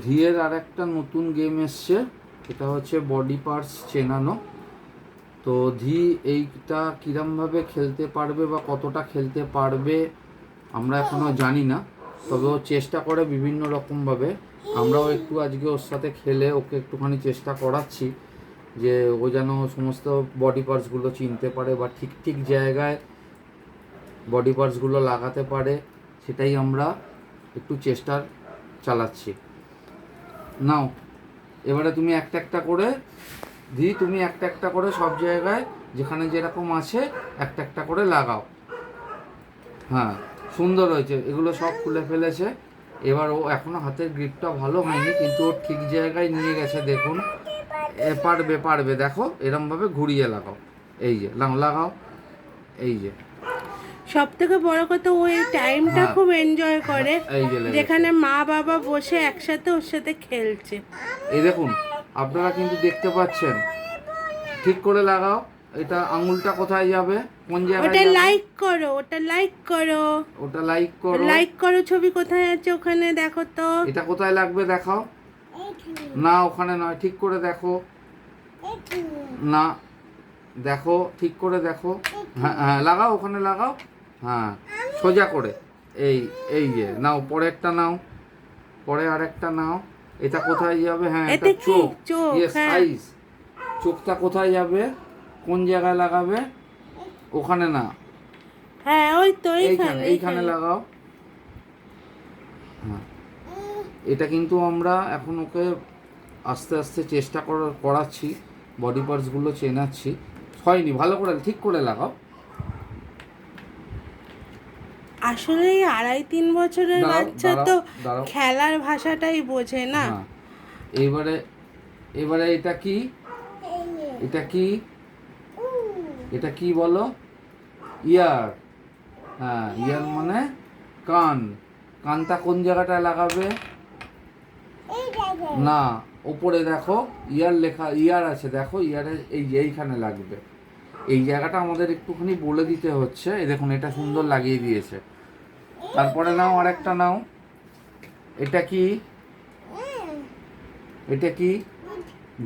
ধিয়ের আর একটা নতুন গেম এসছে, এটা হচ্ছে বডি পার্টস চেনানো। তো ধি এইটা কিরমভাবে খেলতে পারবে বা কতটা খেলতে পারবে আমরা এখনও জানি না, তবে ও চেষ্টা করে বিভিন্ন রকমভাবে। আমরাও একটু আজকে ওর সাথে খেলে ওকে একটুখানি চেষ্টা করাচ্ছি যে ও যেন সমস্ত বডি পার্টসগুলো চিনতে পারে বা ঠিক ঠিক জায়গায় বডি পার্টসগুলো লাগাতে পারে, সেটাই আমরা একটু চেষ্টা চালাচ্ছি। নাও এবারে তুমি একটা একটা করে তুমি একটা একটা করে সব জায়গায় যেখানে যেরকম আছে একটা একটা করে লাগাও। হ্যাঁ, সুন্দর হয়েছে, এগুলো সব খুলে ফেলেছে। এবার ও এখনো হাতের গ্রিপটা ভালো হয়নি, কিন্তু ও ঠিক জায়গায় নিয়ে গেছে। দেখুন পারবে পারবে, দেখো এরমভাবে ঘুরিয়ে লাগাও, এই যে লাগাও, এই যে। সব থেকে বড় কথা ও এই টাইমটা খুব এনজয় করে, এই যে যেখানে মা বাবা বসে একসাথে ওর সাথে খেলছে। এই দেখুন, আপনারা কিন্তু দেখতে পাচ্ছেন, ঠিক করে লাগাও। এটা আঙুলটা কোথায় যাবে, কোন জায়গায় ওটা যাবে? লাইক করো, ওটা লাইক করো, ওটা লাইক করো, লাইক করো। ছবি কোথায় আছে ওখানে দেখো তো। এটা কোথায় লাগবে দেখাও। না ওখানে নয়, ঠিক করে দেখো। না দেখো, ঠিক করে দেখো। হ্যাঁ হ্যাঁ লাগাও, ওখানে লাগাও। হ্যাঁ সোজা করে, এই এই যে নাও, পরে একটা নাও, পরে আরেকটা নাও। এটা কোথায় যাবে? হ্যাঁ এটা চোখ, ইয়েস আইস। চোখটা কোথায় যাবে, কোন জায়গায় লাগাবে? ওখানে না, হ্যাঁ ওই তো এইখানে, এইখানে লাগাও। হ্যাঁ, এটা কিন্তু আমরা এখন ওকে আস্তে আস্তে চেষ্টা করাচ্ছি, বডি পার্টসগুলো চেনাচ্ছি। হয়নি, ভালো করে ঠিক করে লাগাও। আসলে এই 2.5-3 বছরের বাচ্চা তো খেলার ভাষাটাই বোঝে না। এইবারে এবারে এটা কি, এটা কি, এটা কি বলো? ইয়ার। হ্যাঁ ইয়ার মানে কান। কানটা কোন জায়গাটায় লাগাবে? না ওপরে দেখো, ইয়ার লেখা, ইয়ার আছে দেখো, ইয়ারের এই যে এইখানে লাগবে। এই জায়গাটা আমাদের একটুখানি বলে দিতে হচ্ছে। এই দেখুন এটা সুন্দর লাগিয়ে দিয়েছে। তারপরে নাও আরেকটা নাও। এটা কি, এটা কি?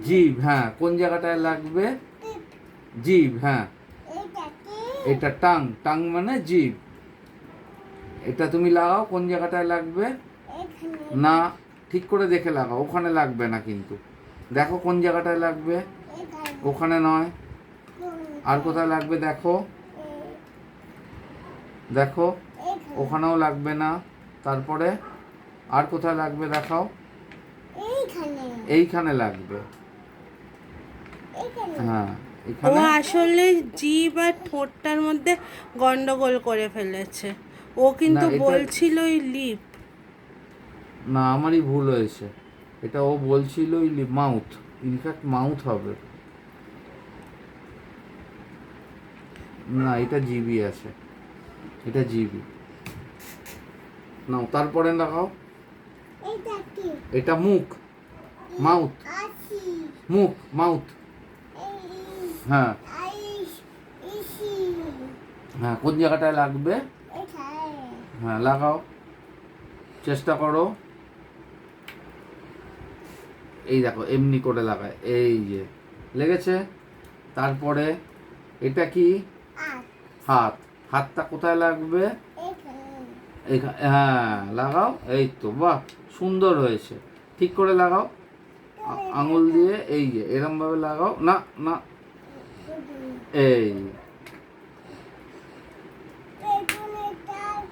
জিভ। হ্যাঁ কোন জায়গাটায় লাগবে? জিভ। হ্যাঁ এটা টাং, টাং মানে জিভ। এটা তুমি লাগাও, কোন জায়গাটায় লাগবে? না ঠিক করে দেখে লাগাও, ওখানে লাগবে না কিন্তু। দেখো কোন জায়গাটায় লাগবে, ওখানে নয়। আর কোথায় লাগবে দেখো, দেখো ওখানেও লাগবে না। তারপরে আর কোথায় লাগবে দেখাও, এইখানে লাগবে। হ্যাঁ ও আসলে জিভ আর ঠোঁটটার মধ্যে গন্ডগোল করে ফেলেছে। ও কিন্তু বলছিল লিপ। না আমারই ভুল হয়েছে, এটা ও বলছিল মাউথ, ইনফ্যাক্ট মাউথ হবে না, এটা জিবি আছে, এটা জিবি। নাও তারপরে লাগাও। এটা মুখ, মাউথ, মুখ মাউথ। হ্যাঁ হ্যাঁ কোন জায়গাটায় লাগবে? হ্যাঁ লাগাও, চেষ্টা করো। এই দেখো এমনি করে লাগায়, এই যে লেগেছে। তারপরে এটা কি? হাত। হাতটা কোথায় লাগবে? এইখানে। হ্যাঁ লাগাও, এই তো, বাহ সুন্দর হয়েছে। ঠিক করে লাগাও আঙুল দিয়ে, এই যে এরম ভাবে লাগাও। না না, এই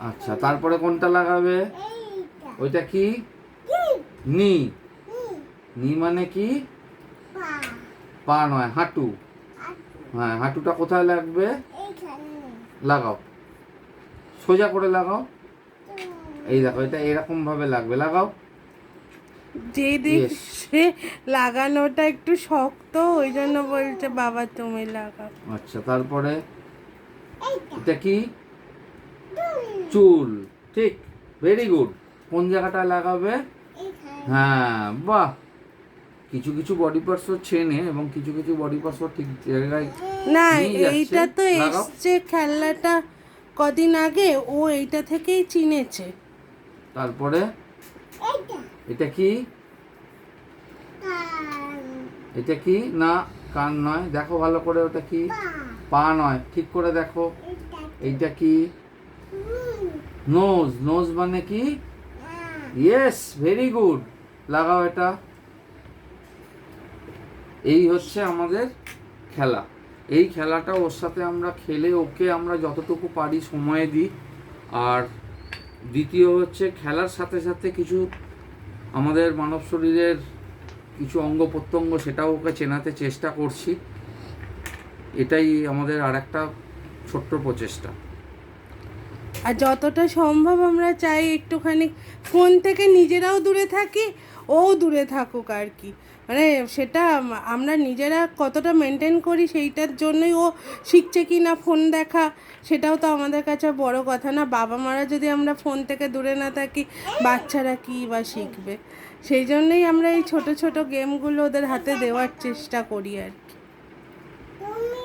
আচ্ছা। তারপরে কোনটা লাগাবে? ওইটা কি? নি। নি মানে কি? পা নয়, হাঁটু। হ্যাঁ হাঁটুটা কোথায় লাগবে? লাগাও, সোজা করে লাগাও। এই দেখো এটা এরকম ভাবে লাগবে, লাগাও। যে দেখছে লাগানোটা একটু শক্ত, ওই জন্য বলছে বাবা তুমি লাগাও। আচ্ছা তারপরে এটা কি? চুল। ঠিক, ভেরি গুড। কোন জায়গাটায় লাগাবে? হ্যাঁ বাহ, কিছু কিছু বডি পার্টসও চেনে এবং কিছু কিছু বডি পার্টসও ঠিক জায়গায় না। নিয়ে যাচ্ছে। এইটা তো এসছে খেলনাটা কদিন আগে, ও এইটা থেকেই চিনেছে। তারপরে এটা কি? এটা কি? না, কান নয়, দেখো ভালো করে, ওটা কি? পা নয়, ঠিক করে দেখো। এইটা কি? নোজ। নোজ মানে কি? ইয়েস, ভেরি গুড, লাগাও এটা। এই হচ্ছে আমাদের খেলা। এই খেলাটা ওর সাথে আমরা খেলে ওকে আমরা যতটুকু পারি সময় দিই। আর দ্বিতীয় হচ্ছে খেলার সাথে সাথে কিছু আমাদের মানব শরীরের কিছু অঙ্গ প্রত্যঙ্গ সেটাও ওকে চেনাতে চেষ্টা করছি। এটাই আমাদের আর একটা ছোট্ট প্রচেষ্টা। আর যতটা সম্ভব আমরা চাই একটুখানি ফোন থেকে নিজেরাও দূরে থাকি, ও দূরে থাকুক আর কি। মানে সেটা আমরা নিজেরা কতটা মেনটেন করি সেইটার জন্যই ও শিখছে কি না ফোন দেখা, সেটাও তো আমাদের কাছে বড় কথা না। বাবা মারা যদি আমরা ফোন থেকে দূরে না থাকি, বাচ্চারা কী বা শিখবে? সেই জন্যই আমরা এই ছোট ছোট গেমগুলো ওদের হাতে দেওয়ার চেষ্টা করি আর কি।